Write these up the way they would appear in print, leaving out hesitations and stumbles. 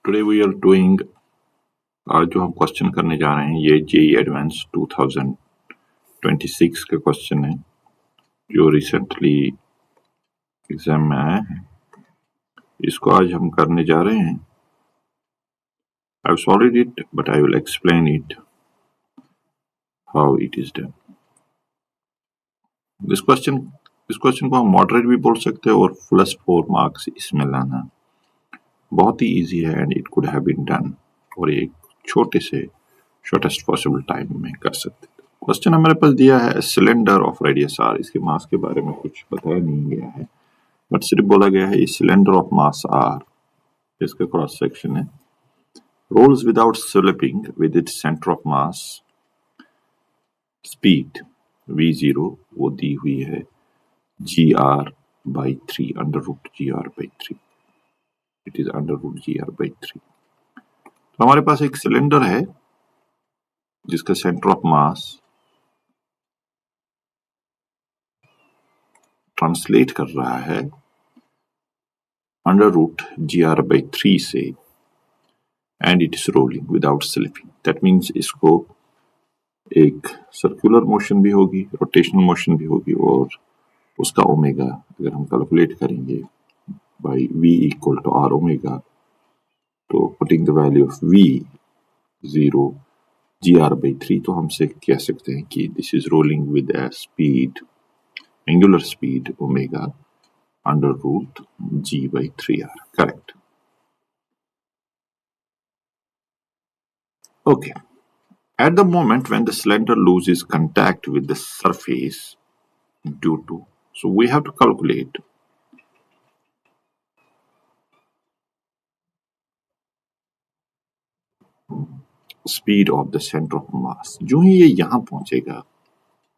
Today we are doing आज जो हम क्वेश्चन करने जा रहे हैं ये जेईई एडवांस 2026 का क्वेश्चन है जो रिसेंटली एग्जाम में आया है। इसको आज हम करने जा रहे हैं। I have solved it but I will explain it how it is done. इस क्वेश्चन को हम मॉडरेट भी बोल सकते हैं और +4 मार्क्स इसमें लाना बहुत ही इजी है and it could have been done और एक छोटे से शॉर्टेस्ट पॉसिबल टाइम में कर सकते हैं। क्वेश्चन हमारे पास दिया है सिलेंडर ऑफ रेडियस आर। इसके मास के बारे में कुछ बताया नहीं गया है बट सिर्फ बोला गया है सिलेंडर ऑफ मास आर, इसका क्रॉस सेक्शन है, rolls without slipping with its centre of mass, speed v0 वो दी हुई है gr/3 √gr/3, it is √gr/3। तो हमारे पास एक सिलेंडर है जिसका सेंटर ऑफ मास ट्रांसलेट कर रहा है √gr/3 से and it is rolling without slipping. That means इसको एक सर्कुलर मोशन भी होगी, रोटेशनल मोशन भी होगी और उसका ओमेगा अगर हम कैलकुलेट करेंगे बाई v = r ओमेगा, तो putting the value of v0 gr/3 तो हमसे कह सकते हैं कि this is rolling with A speed, angular speed omega √g/3r। Correct. Okay. At the moment when the cylinder loses contact with the surface due to, so we have to calculate speed of the center of mass. जो ही ये यहाँ पहुंचेगा,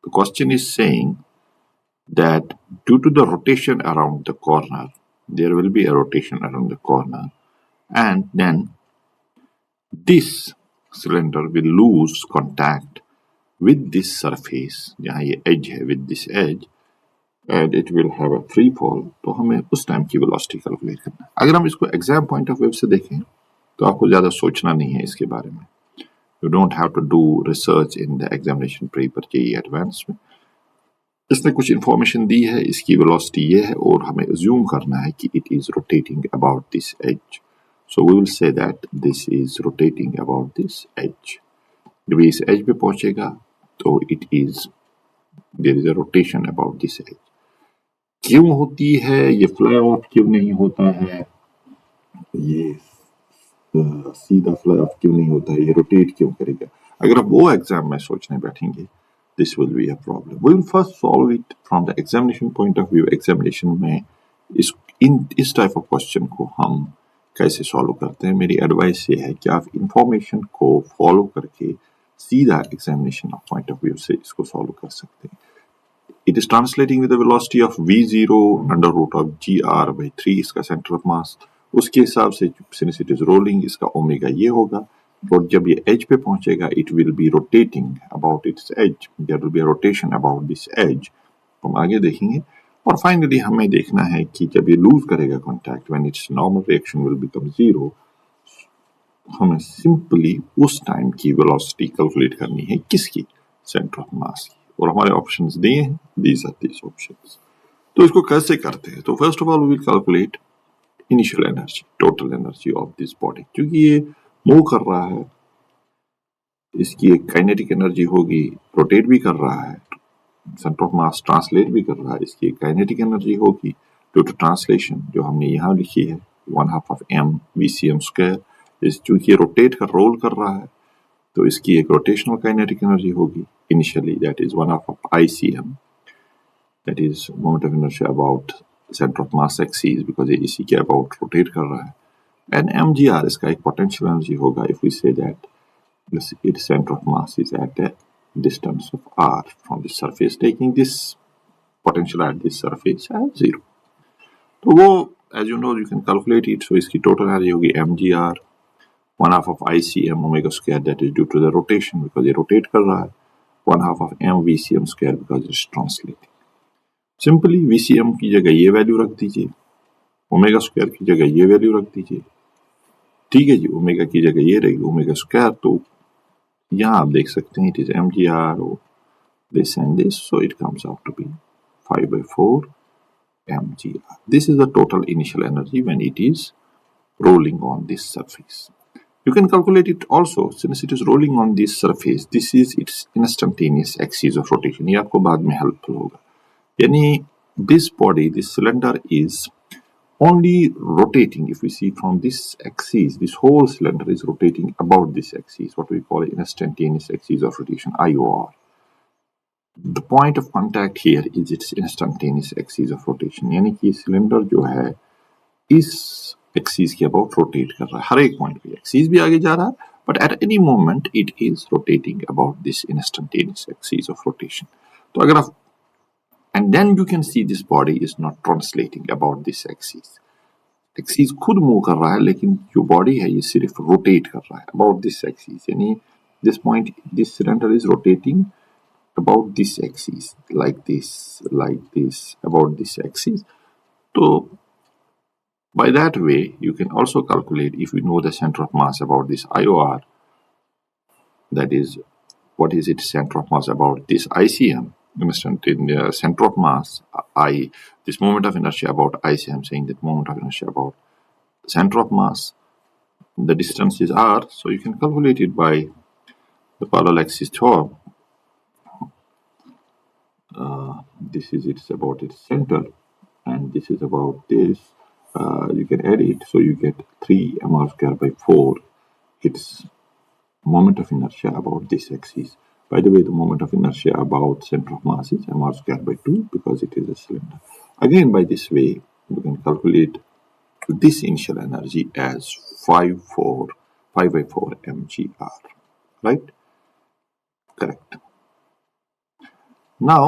the question is saying that due to the rotation around the corner, there will be a rotation around the corner, and then this cylinder will lose contact with this surface, जहाँ ये edge है, with this edge, and it will have a free fall। तो हमें उस time की velocity calculate करना है। अगर हम इसको एग्जाम पॉइंट ऑफ व्यू से देखें तो आपको ज्यादा सोचना नहीं है इसके बारे में। You don't have to do research in the examination paper JEE advance में। इसने कुछ इंफॉर्मेशन दी है, इसकी वेलोसिटी ये है और हमें अज्यूम करना है कि it is rotating about this edge। So we will say that this is rotating about this edge। जब इस edge पे पहुंचेगा तो there is a rotation about this edge। क्यों होती है ये फ्लाई ऑफ, क्यों नहीं होता है ये सीधा फ्लाई ऑफ, क्यों नहीं होता है ये रोटेट क्यों करेगा, अगर आप वो एग्जाम में सोचने बैठेंगे this will be a problem। We will first solve it from the examination point of view। Examination में इस टाइप ऑफ क्वेश्चन को हम कैसे सॉल्व करते हैं, मेरी एडवाइस ये है कि आप इंफॉर्मेशन को फॉलो करके सीधा एग्जामिनेशन पॉइंट ऑफ व्यू से इसको सॉल्व कर सकते हैं। It is translating with the velocity of v0 √gr/3, इसका सेंटर ऑफ मास। उसके हिसाब से सिंस इट इज रोलिंग इसका ओमेगा ये होगा और जब ये एज पे पहुंचेगा it will be rotating about its edge, there will be a rotation about this edge. हम आगे देखेंगे और फाइनली हमें देखना है कि जब ये लूज करेगा contact, when it's normal reaction will become 0, हमें सिंपली उस टाइम की वेलोसिटी कैलकुलेट करनी है किसकी, सेंटर ऑफ मास की। और हमारे ऑप्शंस दिए हैं, दीज आर दीज ऑप्शंस। तो इसको कैसे करते हैं, तो first of all we will calculate initial energy, total energy of this body. क्योंकि ये मूव कर रहा है, इसकी एक काइनेटिक एनर्जी होगी, रोटेट भी कर रहा है, सेंटर ऑफ मास ट्रांसलेट भी कर रहा है, इसकी एक काइनेटिक एनर्जी होगी ड्यू टू ट्रांसलेशन जो हमने यहाँ लिखी है 1/2 mvcm²। इस चूंकि रोटेट कर रोल कर रहा है तो इसकी एक रोटेशनल काइनेटिक एनर्जी होगी initially, that is 1/2 ICM, that is moment of inertia about centre of mass axis, because ये इसी के अबाउट रोटेट कर रहा है। एंड mgr इसका एक पोटेंशियल एनर्जी होगा if we say that its center of mass is at a distance of r from the surface, taking this potential at this surface as 0। तो वो as you know you can calculate it। so इसकी total energy होगी mgr 1/2 ICM omega² that is due to the rotation because ये rotate कर रहा है, 1/2 mvcm² because it's translating। Simply vcm की जगह ये वैल्यू रख दीजिए, ओमेगा² की जगह ये वैल्यू रख दीजिए ठीक है जी, ओमेगा की जगह ये रहेगी ओमेगा स्क्वायर, तो यहाँ आप देख सकते हैं it is mgr this and this, so it comes out to be 5/4 mgr. This is the total initial energy when it is rolling on this surface. You can calculate it also, since it is rolling on this surface, this is its instantaneous axis of rotation. ये आपको बाद में helpful होगा. यानी this body, this cylinder is only rotating. If we see from this axis, this whole cylinder is rotating about this axis, what we call instantaneous axis of rotation, IOR. The point of contact here is its instantaneous axis of rotation. यानी कि cylinder जो है इस axis के about rotate कर रहा है, हर एक पॉइंट पे एक्सिस भी आगे जा रहा है, but at any moment it is rotating about this instantaneous axis of rotation. तो अगर आप and then you can see this body is not translating about this axis. Axis खुद मूव कर रहा है, लेकिन जो बॉडी है ये सिर्फ रोटेट कर रहा है अबाउट दिस एक्सिस. यानी this point, this cylinder is rotating about this axis, like this, about this axis. So by that way you can also calculate, if we know the center of mass about this IOR, that is what is its center of mass about this ICM, in the center of mass I, this moment of inertia about ICM, saying that moment of inertia about the center of mass, the distance is r, so you can calculate it by the parallel axis theorem. This is it's about its center, and this is about this. You can add it, so you get 3 mr square by 4. It's moment of inertia about this axis. By the way, the moment of inertia about center of mass is mr square by 2 because it is a cylinder. Again, by this way, you can calculate this initial energy as 5/4 mgr. Right? Correct. Now,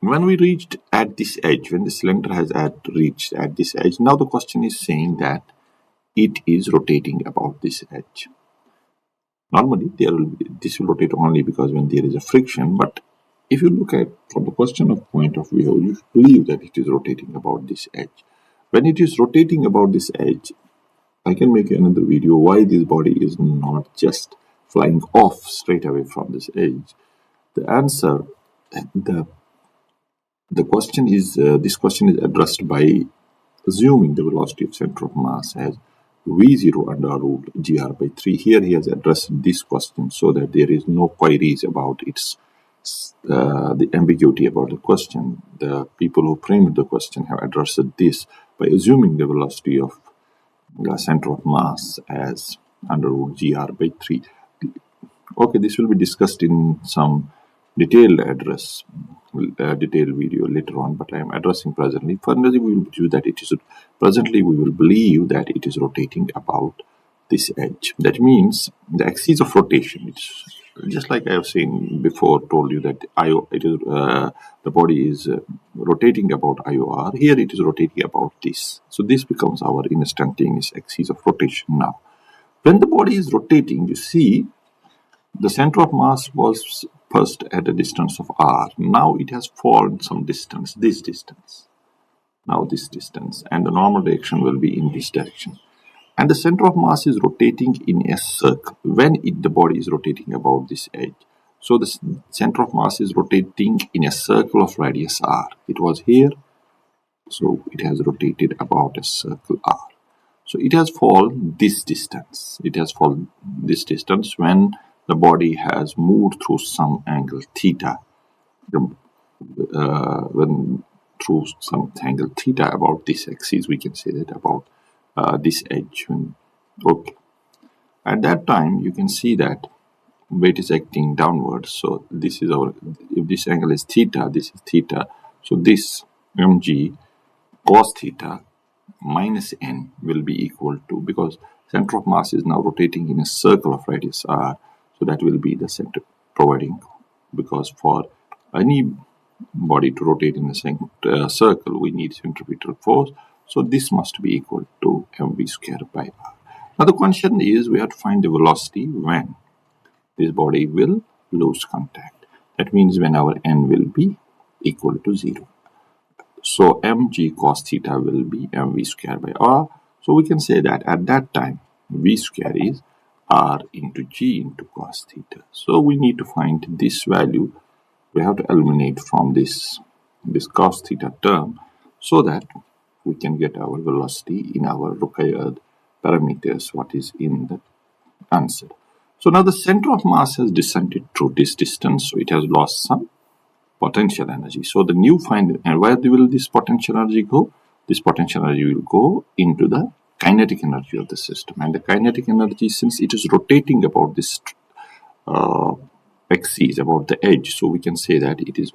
when we reached at this edge, when the cylinder has reached at this edge, now the question is saying that it is rotating about this edge. Normally, this will rotate only because when there is a friction, but if you look at from the question of point of view, you believe that it is rotating about this edge. When it is rotating about this edge, I can make another video why this body is not just flying off straight away from this edge. The answer, the question is, this question is addressed by assuming the velocity of center of mass as v0 under root gr by 3. Here he has addressed this question so that there is no queries about its the ambiguity about the question. The people who framed the question have addressed this by assuming the velocity of the center of mass as under root gr by 3. Okay, this will be discussed in some detailed video later on, but I am addressing presently. Finally, we will do that it is presently we will believe that it is rotating about this edge. That means the axis of rotation. It's just like I have seen before, told you that the body is rotating about IOR. Here it is rotating about this. So this becomes our instantaneous axis of rotation. Now, when the body is rotating, you see the center of mass was first at a distance of r. Now it has fallen some distance, this distance. Now this distance, and the normal direction will be in this direction. And the center of mass is rotating in a circle when the body is rotating about this edge. So the center of mass is rotating in a circle of radius r. It was here, so it has rotated about a circle r. So it has fallen this distance. It has fallen this distance when the body has moved through some angle theta. When through some angle theta about this axis, we can say that about this edge. Okay. At that time, you can see that weight is acting downwards. So this is our, if this angle is theta, this is theta. So this mg cos theta minus n will be equal to, because center of mass is now rotating in a circle of radius r. So that will be the center providing, because for any body to rotate in a circle, we need centripetal force. So this must be equal to mv square by r. Now the question is, we have to find the velocity when this body will lose contact. That means when our n will be equal to 0. So mg cos theta will be mv square by r. So we can say that at that time, V square is R into G into cos theta. So we need to find this value. We have to eliminate from this cos theta term so that we can get our velocity in our required parameters, what is in the answer. So now the center of mass has descended through this distance, so it has lost some potential energy. So the new find, and where will this potential energy go? This potential energy will go into the kinetic energy of the system, and the kinetic energy, since it is rotating about this axis, about the edge, so we can say that it is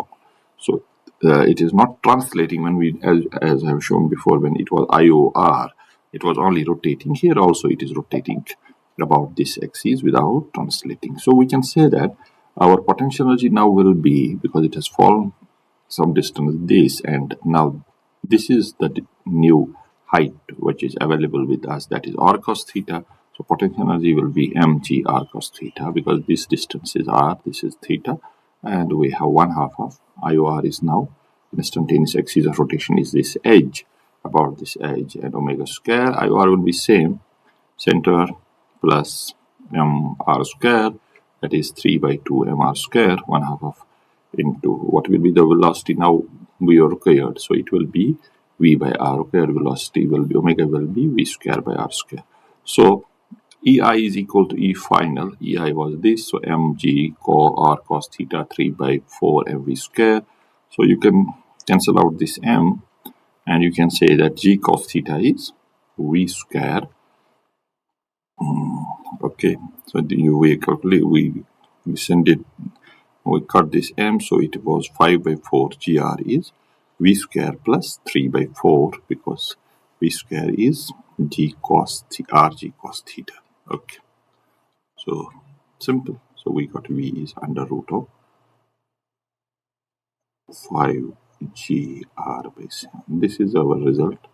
it is not translating when we, as I have shown before, when it was IOR, it was only rotating. Here also it is rotating about this axis without translating. So we can say that our potential energy now will be, because it has fallen some distance this, and now this is the new height which is available with us, that is r cos theta. So potential energy will be mg r cos theta, because this distance is r, this is theta, and we have 1/2 of IOR is now instantaneous axis of rotation is this edge, about this edge, and omega square IOR will be same, center plus mr square, that is 3/2 mr square, 1/2 of into what will be the velocity now we are required. So it will be v by r required velocity will be omega will be v square by r square. So EI is equal to E final. EI was this, so mg r cos theta 3/4 mv square. So you can cancel out this m, and you can say that g cos theta is v square. Okay, so we calculate, we send it, we cut this m, so it was 5/4 gr is v square plus 3/4, because v square is g cos rg cos theta. Okay, so simple. So we got v is under root of 5 gr by 7. This is our result.